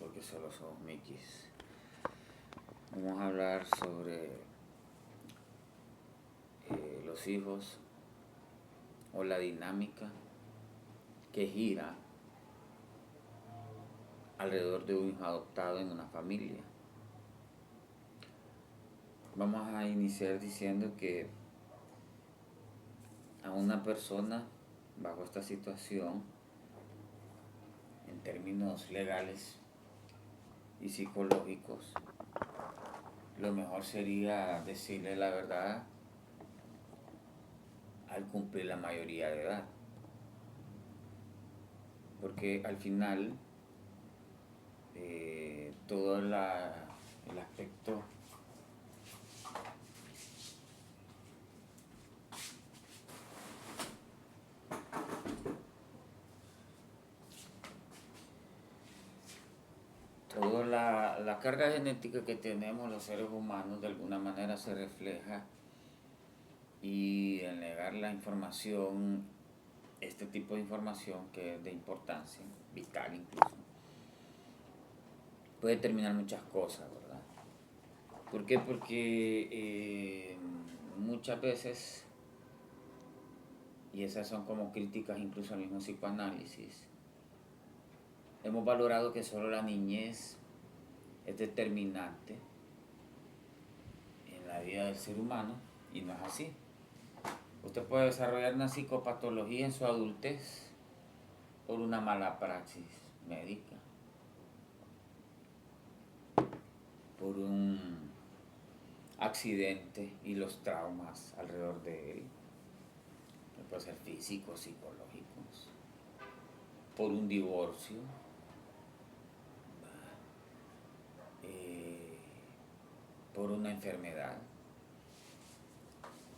porque solo somos Mickeys. Vamos a hablar sobre los hijos o la dinámica que gira alrededor de un hijo adoptado en una familia. Vamos a iniciar diciendo que a una persona bajo esta situación, en términos legales y psicológicos, lo mejor sería decirle la verdad al cumplir la mayoría de edad. Porque al final todo el aspecto toda la carga genética que tenemos los seres humanos de alguna manera se refleja, y el negar la información, este tipo de información que es de importancia vital incluso, puede determinar muchas cosas, ¿verdad? ¿Por qué? Porque muchas veces, y esas son como críticas incluso al mismo psicoanálisis, hemos valorado que solo la niñez es determinante en la vida del ser humano, y no es así. Usted puede desarrollar una psicopatología en su adultez por una mala praxis médica, por un accidente y los traumas alrededor de él, que puede ser físicos, psicológicos, por un divorcio, por una enfermedad.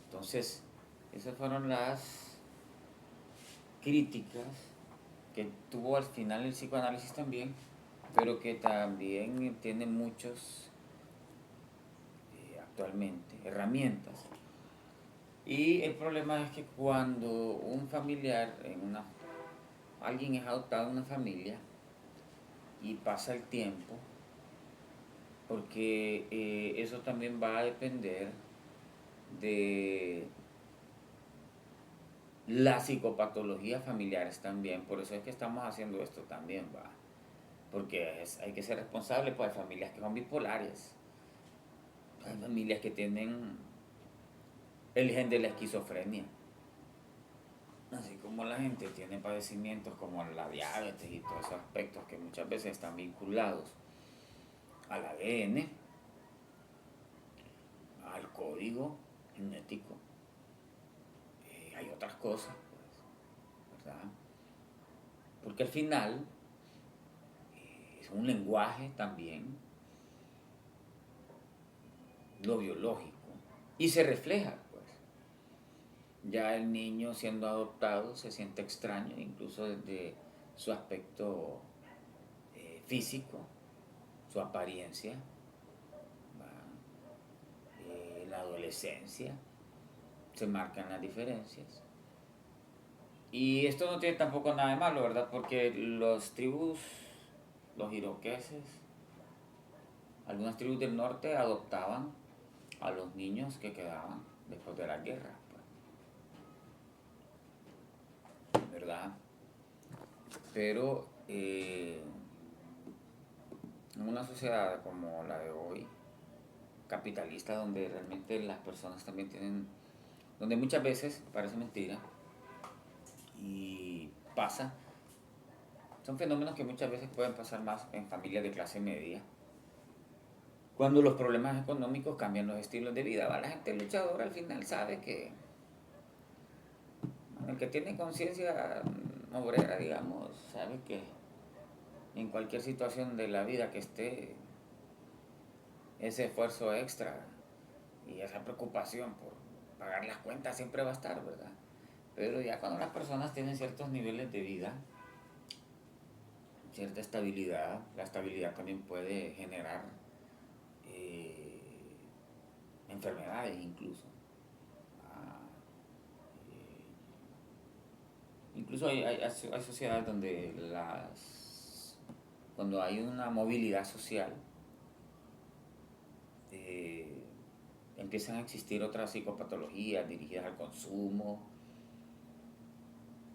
Entonces, esas fueron las críticas que tuvo al final el psicoanálisis también, pero que también tiene muchos actualmente herramientas. Y el problema es que cuando un familiar, alguien es adoptado en una familia y pasa el tiempo, porque eso también va a depender de las psicopatologías familiares también. Por eso es que estamos haciendo esto también, va. Porque hay que ser responsable, pues hay familias que son bipolares, hay familias que tienen el gen de la esquizofrenia, así como la gente tiene padecimientos como la diabetes y todos esos aspectos que muchas veces están vinculados al ADN, al código genético. Hay otras cosas, pues, ¿verdad? Porque al final es un lenguaje también, lo biológico, y se refleja, pues. Ya el niño siendo adoptado se siente extraño, incluso desde su aspecto físico, su apariencia, la adolescencia, se marcan las diferencias. Y esto no tiene tampoco nada de malo, ¿verdad? Porque los iroqueses, algunas tribus del norte adoptaban a los niños que quedaban después de la guerra, pues, ¿verdad? Pero en una sociedad como la de hoy, capitalista, donde realmente las personas también tienen, donde muchas veces, parece mentira, y pasa, son fenómenos que muchas veces pueden pasar más en familias de clase media, cuando los problemas económicos cambian los estilos de vida. ¿Va? La gente luchadora al final sabe que el que tiene conciencia obrera, digamos, sabe que en cualquier situación de la vida que esté, ese esfuerzo extra y esa preocupación por pagar las cuentas siempre va a estar, ¿verdad? Pero ya cuando las personas tienen ciertos niveles de vida, cierta estabilidad, la estabilidad también puede generar enfermedades incluso. Incluso hay sociedades donde cuando hay una movilidad social, eh, empiezan a existir otras psicopatologías dirigidas al consumo,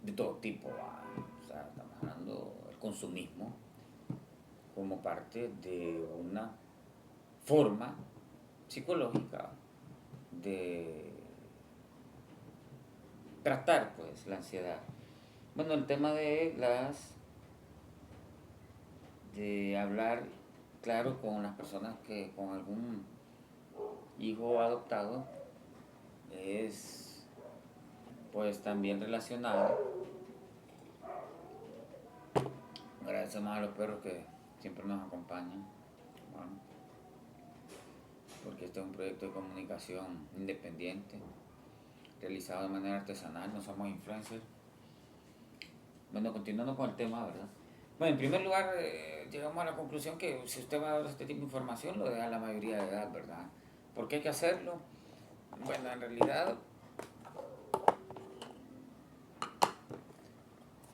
de todo tipo, ¿va? O sea, estamos hablando del consumismo como parte de una forma psicológica de tratar pues la ansiedad. Bueno, el tema de hablar claro con las personas que con algún hijo adoptado es pues también relacionado. Agradecemos a los perros que siempre nos acompañan, bueno, porque este es un proyecto de comunicación independiente realizado de manera artesanal, no somos influencers. Bueno, continuando con el tema, ¿verdad? Bueno, en primer lugar, llegamos a la conclusión que si usted va a dar este tipo de información, lo deja a la mayoría de edad, ¿verdad? ¿Por qué hay que hacerlo? Bueno, en realidad,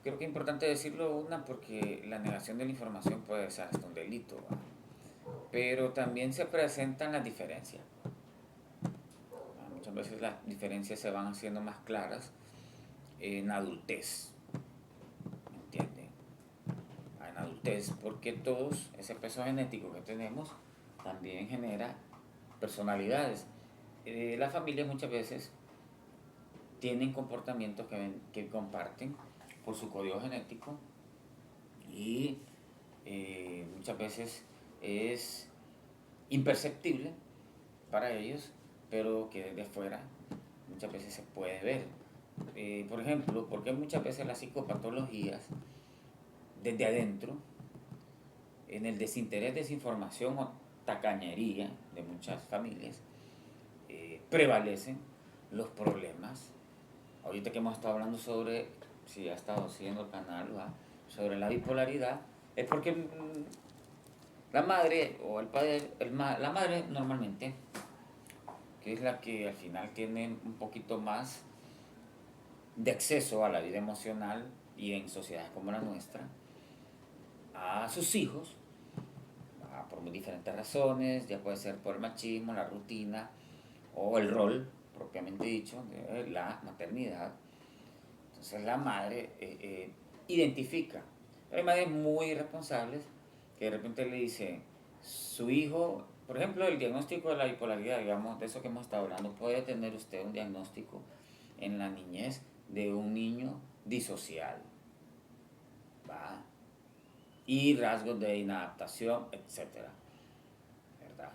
creo que es importante decirlo, una, porque la negación de la información puede ser hasta un delito, ¿va? Pero también se presentan las diferencias. Muchas veces las diferencias se van haciendo más claras en adultez, ¿me entiende? En adultez, porque todos ese peso genético que tenemos también genera personalidades. Las familias muchas veces tienen comportamientos que comparten por su código genético y muchas veces es imperceptible para ellos, pero que desde fuera muchas veces se puede ver. Por ejemplo, porque muchas veces las psicopatologías desde adentro, en el desinterés, desinformación o tacañería de muchas familias, prevalecen los problemas. Ahorita que hemos estado hablando sobre, si ha estado siguiendo el canal, ¿va? Sobre la bipolaridad, es porque la madre o el padre, la madre normalmente, que es la que al final tiene un poquito más de acceso a la vida emocional y en sociedades como la nuestra, a sus hijos, por muy diferentes razones, ya puede ser por el machismo, la rutina o el rol propiamente dicho de la maternidad. Entonces la madre identifica. Pero hay madres muy irresponsables que de repente le dice, su hijo, por ejemplo, el diagnóstico de la bipolaridad, digamos, de eso que hemos estado hablando, puede tener usted un diagnóstico en la niñez de un niño disocial, ¿va? Y rasgos de inadaptación, etcétera, ¿verdad?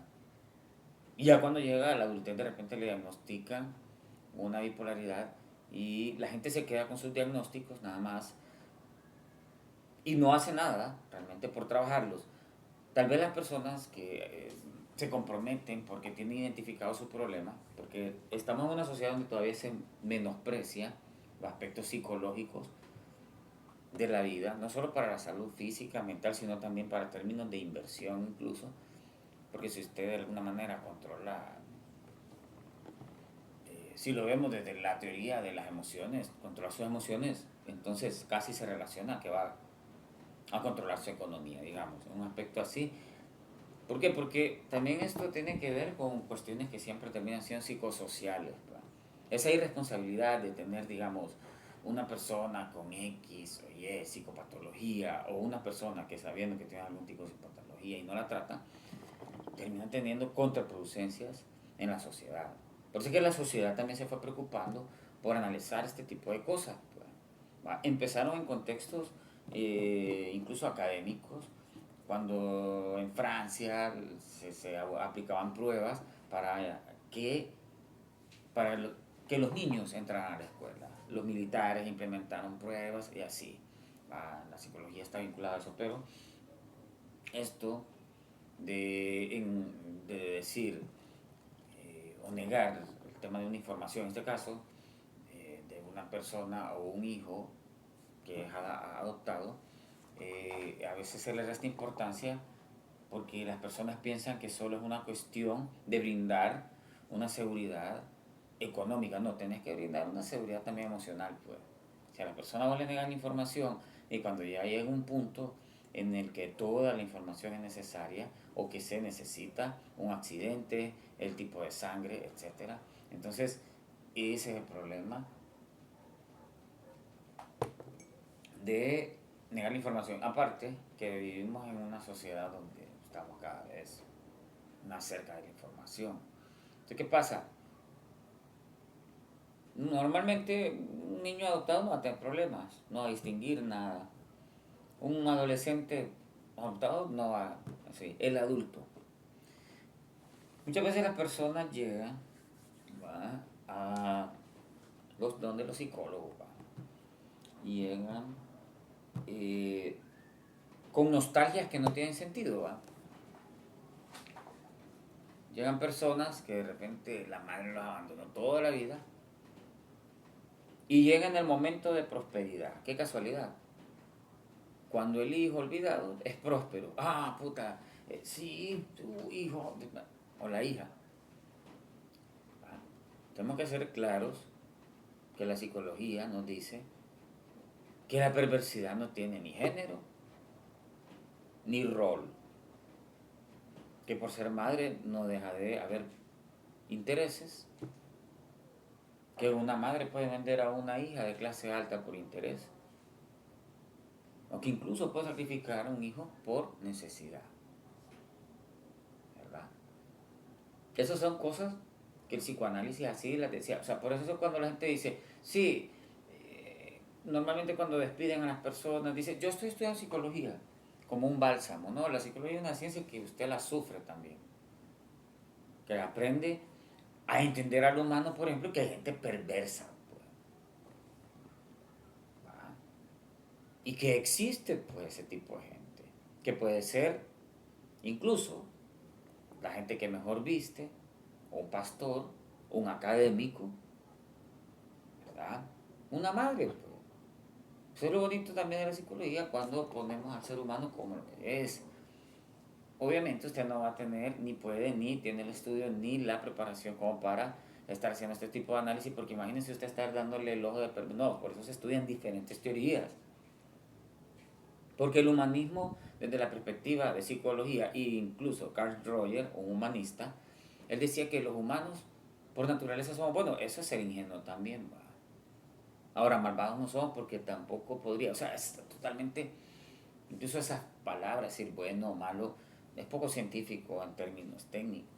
Y ya cuando llega a la adultez de repente le diagnostican una bipolaridad y la gente se queda con sus diagnósticos nada más y no hace nada realmente por trabajarlos. Tal vez las personas que se comprometen porque tienen identificado su problema, porque estamos en una sociedad donde todavía se menosprecia los aspectos psicológicos de la vida, no solo para la salud física, mental, sino también para términos de inversión incluso, porque si usted de alguna manera controla, si lo vemos desde la teoría de las emociones, controlar sus emociones, entonces casi se relaciona que va a controlar su economía, digamos, un aspecto así. ¿Por qué? Porque también esto tiene que ver con cuestiones que siempre terminan siendo psicosociales, ¿verdad? Esa irresponsabilidad de tener, digamos, una persona con X o Y psicopatología o una persona que sabiendo que tiene algún tipo de psicopatología y no la trata, termina teniendo contraproducencias en la sociedad. Por eso es que la sociedad también se fue preocupando por analizar este tipo de cosas, ¿va? Empezaron en contextos incluso académicos, cuando en Francia se aplicaban pruebas que, para que los niños entraran a la escuela. Los militares implementaron pruebas y así. La psicología está vinculada a eso, pero esto de decir o negar el tema de una información, en este caso, de una persona o un hijo que es adoptado, a veces se le resta importancia porque las personas piensan que solo es una cuestión de brindar una seguridad económica. No, tenés que brindar una seguridad también emocional, pues. Si a la persona vos le negan información y cuando ya llega un punto en el que toda la información es necesaria o que se necesita, un accidente, el tipo de sangre, etc. Entonces, ese es el problema de negar la información. Aparte, que vivimos en una sociedad donde estamos cada vez más cerca de la información. Entonces, ¿qué pasa? Normalmente un niño adoptado no va a tener problemas, no va a distinguir nada. Un adolescente adoptado no va, así, el adulto. Muchas veces las personas llegan, ¿va?, a donde los psicólogos, ¿va?, y llegan eh, con nostalgias que no tienen sentido, ¿va? Llegan personas que de repente la madre los abandonó toda la vida y llega en el momento de prosperidad. Qué casualidad. Cuando el hijo olvidado es próspero. Ah, puta, sí, tu hijo o la hija. Ah, tenemos que ser claros que la psicología nos dice que la perversidad no tiene ni género ni rol. Que por ser madre no deja de haber intereses. Que una madre puede vender a una hija de clase alta por interés. O que incluso puede sacrificar a un hijo por necesidad. ¿Verdad? Esas son cosas que el psicoanálisis así las decía. O sea, por eso cuando la gente dice, sí, normalmente cuando despiden a las personas, dice, yo estoy estudiando psicología, como un bálsamo, ¿no? La psicología es una ciencia que usted la sufre también. Que aprende a entender al humano, por ejemplo, que hay gente perversa. Pues, ¿va? Y que existe, pues, ese tipo de gente. Que puede ser, incluso, la gente que mejor viste, o un pastor, o un académico, ¿verdad? Una madre, pues. Eso es lo bonito también de la psicología cuando ponemos al ser humano como lo que es. Obviamente usted no va a tener, ni puede, ni tiene el estudio, ni la preparación como para estar haciendo este tipo de análisis, porque imagínense usted estar dándole el ojo de perro. No, por eso se estudian diferentes teorías. Porque el humanismo, desde la perspectiva de psicología, e incluso Carl Roger, un humanista, él decía que los humanos por naturaleza somos, bueno, eso es ser ingenuo también, ¿va? Ahora, malvados no somos porque tampoco podría, o sea, es totalmente, incluso esas palabras, decir bueno o malo, es poco científico en términos técnicos.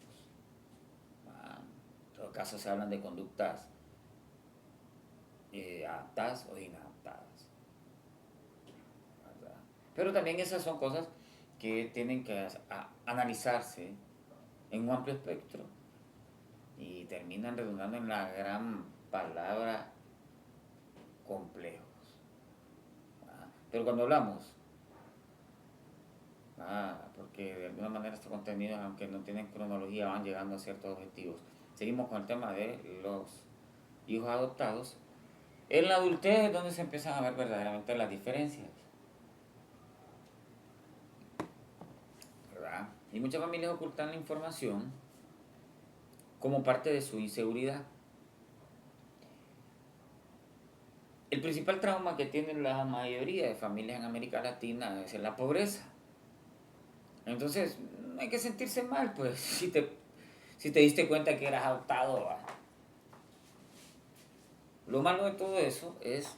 ¿Va? En todo caso se hablan de conductas adaptadas o inadaptadas, ¿verdad? Pero también esas son cosas que tienen que analizarse en un amplio espectro y terminan redundando en la gran palabra complejos. ¿Va? Pero cuando hablamos, porque de alguna manera estos contenidos, aunque no tienen cronología, van llegando a ciertos objetivos. Seguimos con el tema de los hijos adoptados. En la adultez es donde se empiezan a ver verdaderamente las diferencias, ¿verdad? Y muchas familias ocultan la información como parte de su inseguridad. El principal trauma que tiene la mayoría de familias en América Latina es la pobreza. Entonces, no hay que sentirse mal, pues, si te diste cuenta que eras adoptado. Lo malo de todo eso es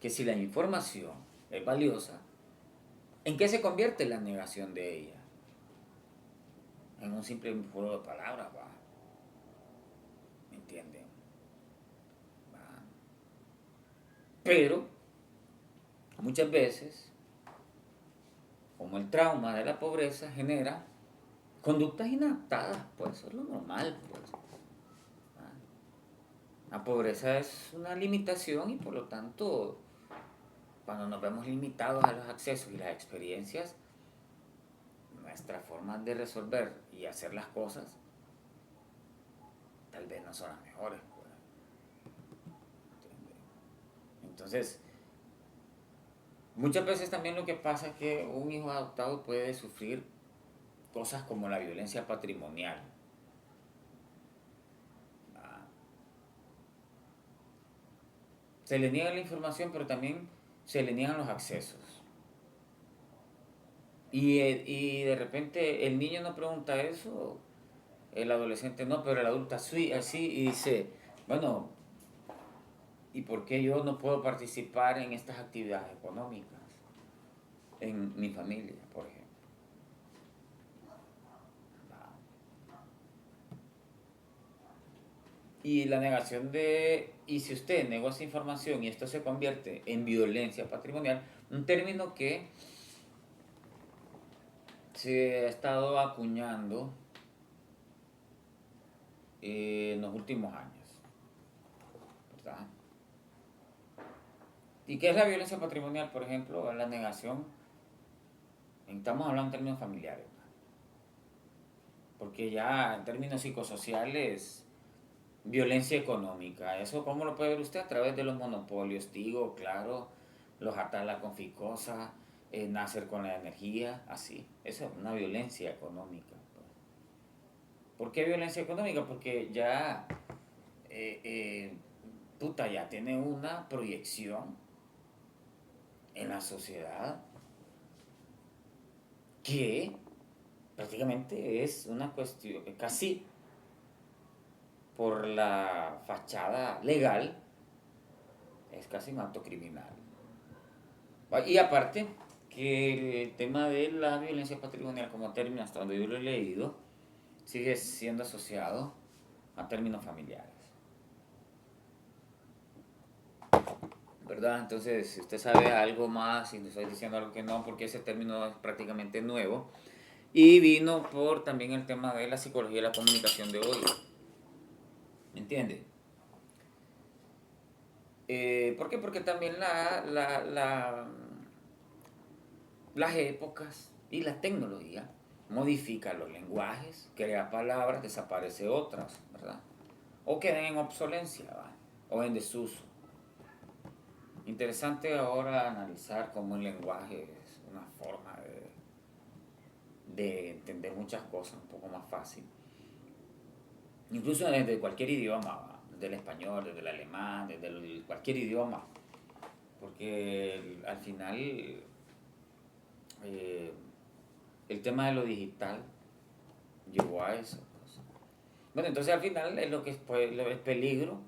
que si la información es valiosa, ¿en qué se convierte la negación de ella? En un simple juego de palabras, ¿va? ¿Me entienden? ¿Va? Pero, muchas veces, como el trauma de la pobreza genera conductas inadaptadas, pues eso es lo normal, pues. ¿Va? La pobreza es una limitación y por lo tanto, cuando nos vemos limitados a los accesos y las experiencias, nuestras formas de resolver y hacer las cosas tal vez no son las mejores, pues. Entonces, muchas veces también lo que pasa es que un hijo adoptado puede sufrir cosas como la violencia patrimonial. Ah, se le niega la información, pero también se le niegan los accesos. Y de repente el niño no pregunta eso, el adolescente no, pero el adulto así, así y dice, bueno, ¿y por qué yo no puedo participar en estas actividades económicas en mi familia, por ejemplo? Y la negación de, y si usted negó esa información y esto se convierte en violencia patrimonial, un término que se ha estado acuñando en los últimos años, ¿verdad? ¿Y qué es la violencia patrimonial, por ejemplo? La negación, estamos hablando en términos familiares, porque ya en términos psicosociales, violencia económica, eso cómo lo puede ver usted a través de los monopolios, digo, claro, los Atala con Ficosa, Nacer con la energía, así, eso es una violencia económica. Pues. ¿Por qué violencia económica? Porque ya, eh, eh, puta, ya tiene una proyección en la sociedad que prácticamente es una cuestión, casi por la fachada legal, es casi un acto criminal. Y aparte, que el tema de la violencia patrimonial como término, hasta donde yo lo he leído, sigue siendo asociado a términos familiares. ¿Verdad? Entonces, si usted sabe algo más y le estoy diciendo algo que no, porque ese término es prácticamente nuevo. Y vino por también el tema de la psicología y la comunicación de hoy. ¿Me entiende? ¿Por qué? Porque también las épocas y la tecnología modifica los lenguajes, crea palabras, desaparece otras, ¿verdad? O quedan en obsolencia, ¿va? O en desuso. Interesante ahora analizar cómo el lenguaje es una forma de entender muchas cosas un poco más fácil. Incluso desde cualquier idioma, ¿va? Desde el español, desde el alemán, desde cualquier idioma. Porque al final eh, el tema de lo digital llevó a eso. Pues. Bueno, entonces al final es lo que es, pues, es peligro,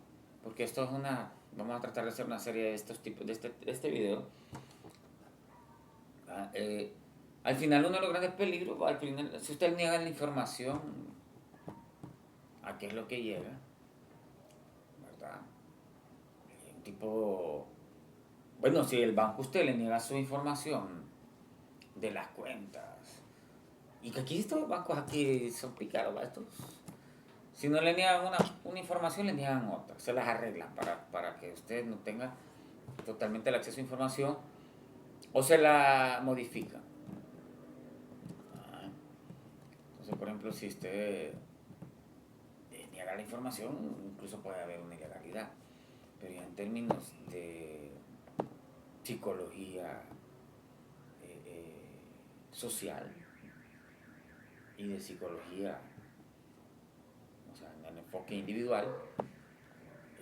porque esto es una, vamos a tratar de hacer una serie de estos tipos, de este video. Al final uno de los grandes peligros, al final, si usted niega la información, ¿a qué es lo que llega? ¿Verdad? Un tipo, bueno, si el banco usted le niega su información de las cuentas, y que aquí estos bancos aquí son picaros, estos. Si no le niegan una información, le niegan otra. Se las arreglan para que usted no tenga totalmente el acceso a información o se la modifican. Entonces, por ejemplo, si usted niega la información, incluso puede haber una ilegalidad. Pero ya en términos de psicología social y de psicología, o sea, en el enfoque individual,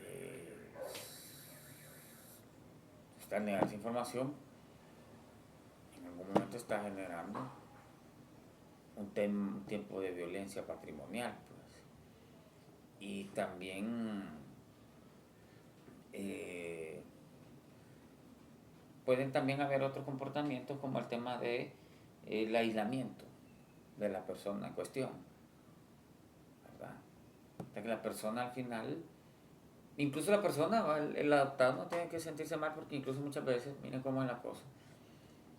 eh, usted al negar esa información, en algún momento está generando un tiempo de violencia patrimonial, pues. Y también eh, pueden también haber otros comportamientos como el tema de el aislamiento de la persona en cuestión, ¿verdad? O sea que la persona al final, incluso la persona, el adoptado no tiene que sentirse mal porque incluso muchas veces, miren cómo es la cosa,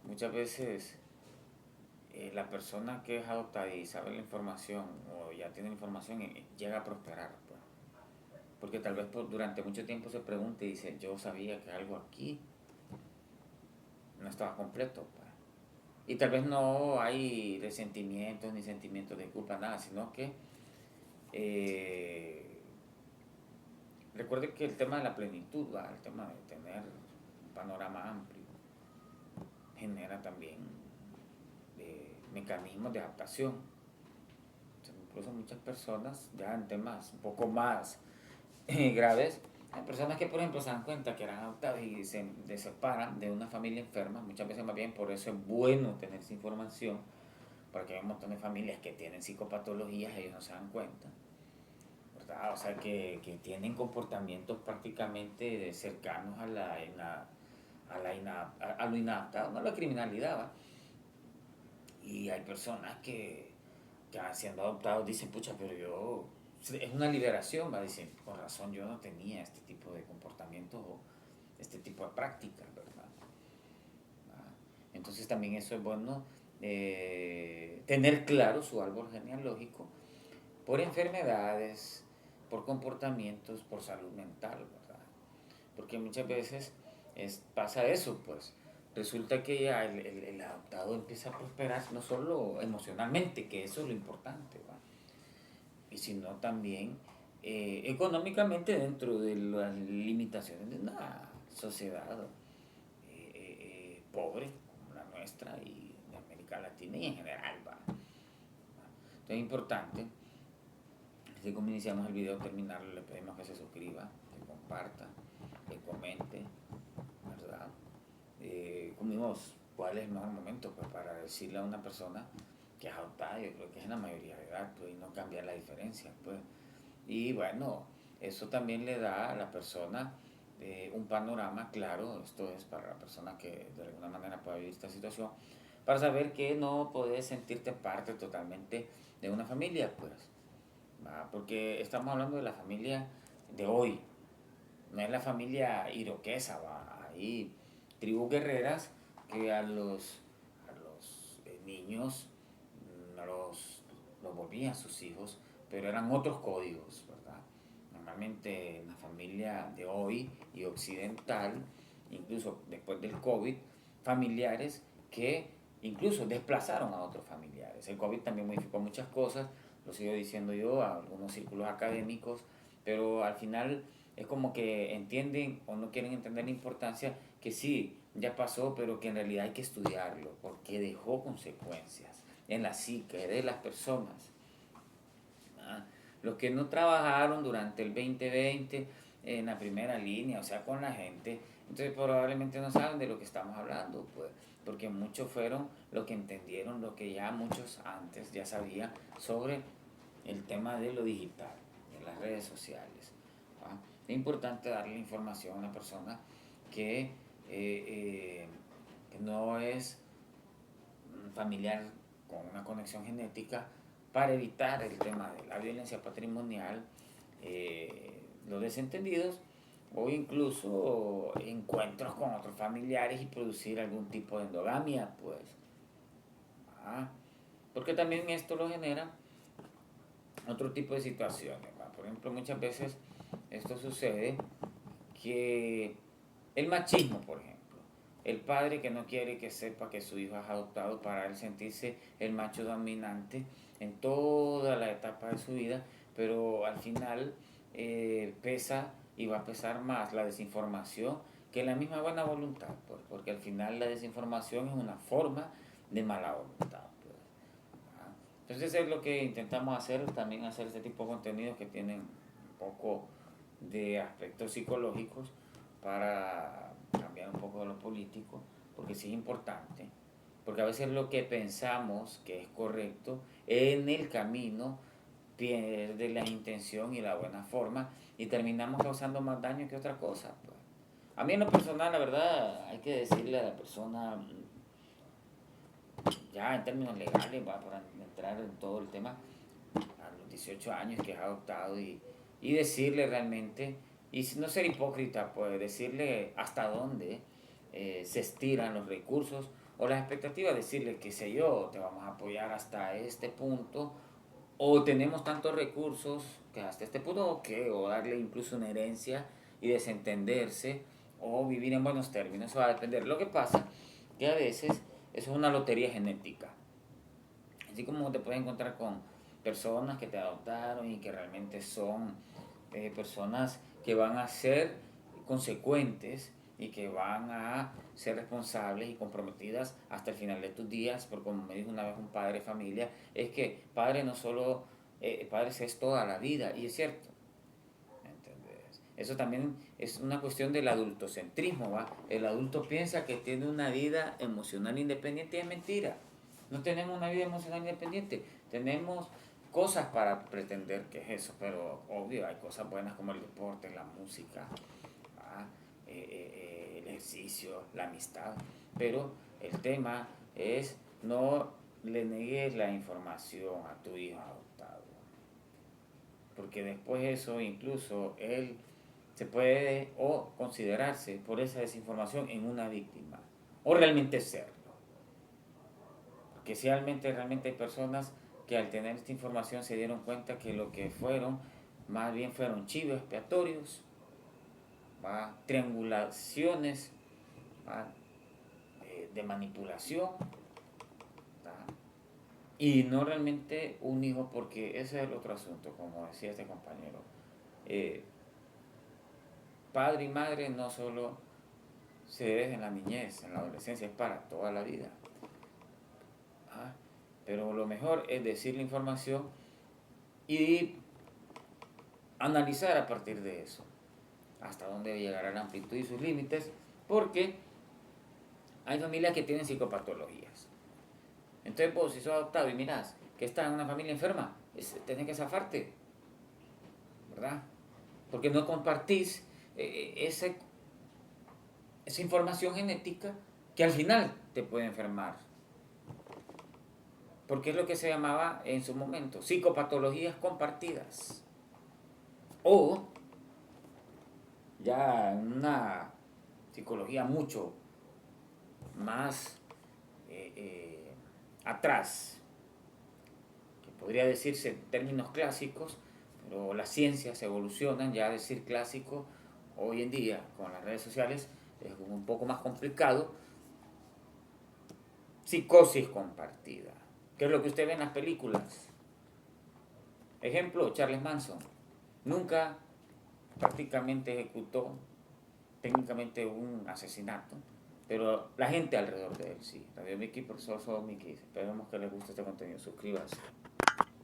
muchas veces la persona que es adoptada y sabe la información o ya tiene la información llega a prosperar, pues. Porque tal vez durante mucho tiempo se pregunte y dice, yo sabía que algo aquí no estaba completo, pues. Y tal vez no hay resentimientos ni sentimientos de culpa, nada, sino que eh, recuerde que el tema de la plenitud, ¿va? El tema de tener un panorama amplio, genera también mecanismos de adaptación. Incluso muchas personas ya en temas un poco más graves Hay personas que, por ejemplo, se dan cuenta que eran adoptados y se separan de una familia enferma, muchas veces más bien por eso es bueno tener esa información, porque hay un montón de familias que tienen psicopatologías, ellos no se dan cuenta, ¿verdad? O sea, que tienen comportamientos prácticamente cercanos a a lo inadaptado, no a la criminalidad, ¿va? Y hay personas que siendo adoptados dicen, pucha, pero yo, es una liberación, va, dicen, por razón yo no tenía este tipo de comportamientos o este tipo de prácticas, ¿verdad? Ah, entonces también eso es bueno, tener claro su árbol genealógico por enfermedades, por comportamientos, por salud mental, ¿verdad? Porque muchas veces pasa eso, pues resulta que ya el adoptado empieza a prosperar no solo emocionalmente, que eso es lo importante, ¿va? Y sino también económicamente dentro de las limitaciones de una sociedad pobre como la nuestra y de América Latina y en general, ¿va? Entonces es importante, así como iniciamos el video, terminarlo, le pedimos que se suscriba, que comparta, que comente, ¿verdad? Como vimos, ¿cuál es el mejor momento pues, para decirle a una persona que es adoptada? Yo creo que es en la mayoría de edad, pues, y no cambiar la diferencia, pues. Y bueno, eso también le da a la persona un panorama claro, esto es para la persona que de alguna manera pueda vivir esta situación, para saber que no puedes sentirte parte totalmente de una familia, pues, ¿va? Porque estamos hablando de la familia de hoy, no es la familia iroquesa, ¿va? Hay tribus guerreras que a los niños los volvían sus hijos, pero eran otros códigos, ¿verdad? Normalmente en la familia de hoy y occidental, incluso después del COVID, familiares que incluso desplazaron a otros familiares. El COVID también modificó muchas cosas, lo sigo diciendo yo, a algunos círculos académicos, pero al final es como que entienden o no quieren entender la importancia que sí, ya pasó, pero que en realidad hay que estudiarlo, porque dejó consecuencias en la psique de las personas. ¿Ah? Los que no trabajaron durante el 2020 en la primera línea, o sea, con la gente, entonces probablemente no saben de lo que estamos hablando, pues, porque muchos fueron los que entendieron lo que ya muchos antes ya sabían sobre el tema de lo digital, de las redes sociales. ¿Va? Es importante darle información a una persona que, que no es familiar con una conexión genética para evitar el tema de la violencia patrimonial, los desentendidos o incluso encuentros con otros familiares y producir algún tipo de endogamia, pues. ¿Ah? Porque también esto lo genera otro tipo de situaciones, ¿va? Por ejemplo, muchas veces esto sucede que el machismo, por ejemplo, el padre que no quiere que sepa que su hijo es adoptado para él sentirse el macho dominante en toda la etapa de su vida, pero al final pesa y va a pesar más la desinformación que la misma buena voluntad, pues, porque al final la desinformación es una forma de mala voluntad. Pues, ¿ah? Entonces es lo que intentamos hacer, también hacer este tipo de contenidos que tienen un poco de aspectos psicológicos para cambiar un poco de lo político, porque sí es importante, porque a veces lo que pensamos que es correcto en el camino pierde la intención y la buena forma y terminamos causando más daño que otra cosa, pues. A mí en lo personal, la verdad, hay que decirle a la persona, ya en términos legales, va, para entrar en todo el tema, a los 18 años que es adoptado y decirle realmente, y no ser hipócrita, pues decirle hasta dónde se estiran los recursos o las expectativas, decirle, qué sé yo, te vamos a apoyar hasta este punto, o tenemos tantos recursos que hasta este punto, o darle incluso una herencia y desentenderse, o vivir en buenos términos, eso va a depender. Lo que pasa que a veces eso es una lotería genética. Así como te puedes encontrar con personas que te adoptaron y que realmente son personas que van a ser consecuentes y que van a ser responsables y comprometidas hasta el final de tus días, porque como me dijo una vez un padre de familia, es que padre no solo, padre es toda la vida, y es cierto, ¿me entiendes? Eso también es una cuestión del adultocentrismo, ¿va? El adulto piensa que tiene una vida emocional independiente y es mentira. No tenemos una vida emocional independiente. Tenemos cosas para pretender que es eso, pero obvio hay cosas buenas como el deporte, la música, ¿va? El ejercicio, la amistad. Pero el tema es no le negues la información a tu hijo adoptado, porque después eso incluso él se puede o considerarse por esa desinformación en una víctima, o realmente serlo. Porque si realmente hay personas que al tener esta información se dieron cuenta que lo que fueron, más bien fueron chivos expiatorios, ¿va? Triangulaciones, ¿va? De manipulación, ¿va? Y no realmente un hijo, porque ese es el otro asunto, como decía este compañero. Eh, Padre y madre no solo se debe en la niñez, en la adolescencia, es para toda la vida. ¿Ah? Pero lo mejor es decir la información y analizar a partir de eso hasta dónde llegará la amplitud y sus límites, porque hay familias que tienen psicopatologías. Entonces vos, si sos adoptado y mirás que estás en una familia enferma, tenés que zafarte, ¿verdad? Porque no compartís esa información genética que al final te puede enfermar. Porque es lo que se llamaba en su momento psicopatologías compartidas. O ya una psicología mucho más atrás, que podría decirse en términos clásicos, pero las ciencias evolucionan, ya decir clásico hoy en día con las redes sociales es un poco más complicado. Psicosis compartida, que es lo que usted ve en las películas. Ejemplo, Charles Manson. Nunca prácticamente ejecutó técnicamente un asesinato, pero la gente alrededor de él sí. Radio Mickey, profesor Mickey. Esperemos que les guste este contenido. Suscríbanse.